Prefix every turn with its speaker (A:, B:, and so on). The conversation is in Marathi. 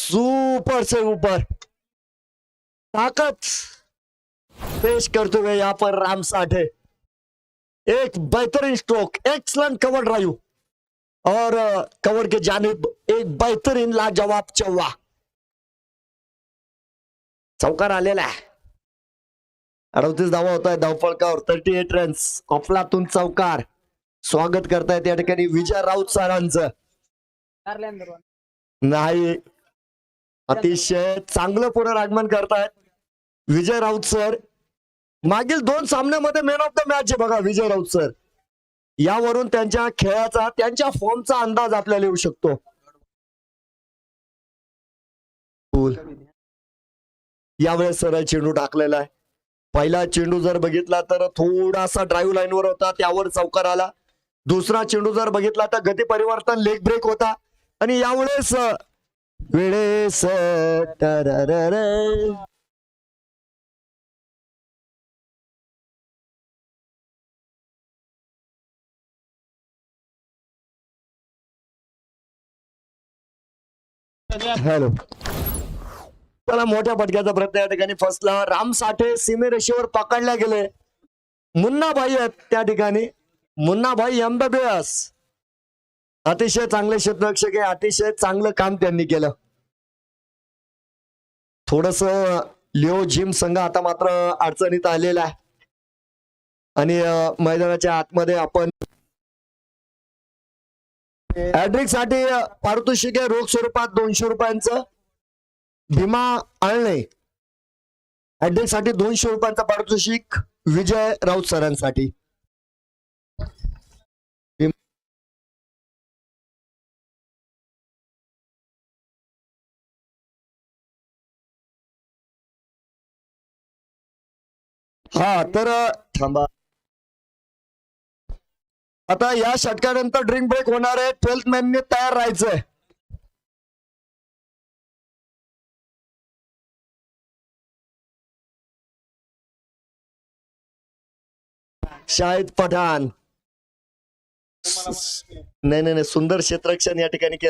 A: सुपर से ऊपर ताकत पेश करते हुए यहाँ पर राम साठे। एक बेहतरीन स्ट्रोक, एक्सलेंट कवर ड्राइव और कवर के जानिब एक बेहतरीन लाजवाब चौवा। चौकार आलेला आहे, 38 धावा होत आहे धावफलकावर, 38 रन्स, अफलातून चौकार। स्वागत करतायत या ठिकाणी विजय राऊत सरांचं। नाही, अतिशय चांगलं पुनरागमन करतायत विजय राऊत सर। मागील 2 सामन्यामध्ये मॅन ऑफ द मॅच आहे बघा विजय राऊत सर। यावरून त्यांच्या खेळाचा, त्यांच्या फॉर्मचा अंदाज आपल्याला येऊ शकतो। यावेळेस सरळ चेंडू टाकलेला आहे। पहिला चेंडू जर बघितला तर थोडासा ड्राईव्ह लाईनवर होता, त्यावर चौकार आला। दुसरा चेंडू जर बघितला तर गती परिवर्तन, लेग ब्रेक होता। आणि यावेळेस वेळेस हॅलो, त्याला मोठ्या फटक्याचा प्रयत्न या ठिकाणी फसला। राम साठे सीमेरेषेवर पकडल्या गेले। मुन्नाभाई आहेत त्या ठिकाणी, मुन्नाभाई एमबीबीएस अतिशय चांगले क्षेत्ररक्षक आहे, अतिशय चांगलं काम त्यांनी केलं। थोडस लिओ जिम संघ आता मात्र अडचणीत आलेला आहे आणि मैदानाच्या आतमध्ये आपण हॅट्रिक साठी पारितोषिक आहे रोख स्वरूपात 200 रुपयांचं। भीमा आळणे हॅट्रिक साठी 200 रुपयांचं पारितोषिक विजय राऊत सरांसाठी। हा तर थांबा, आता या षटकानंतर ड्रिंक ब्रेक होणार आहे। 12th मॅनने तयार राहायचंय। शाहिद पठाण, नाही सुंदर क्षेत्ररक्षण या ठिकाणी केलं।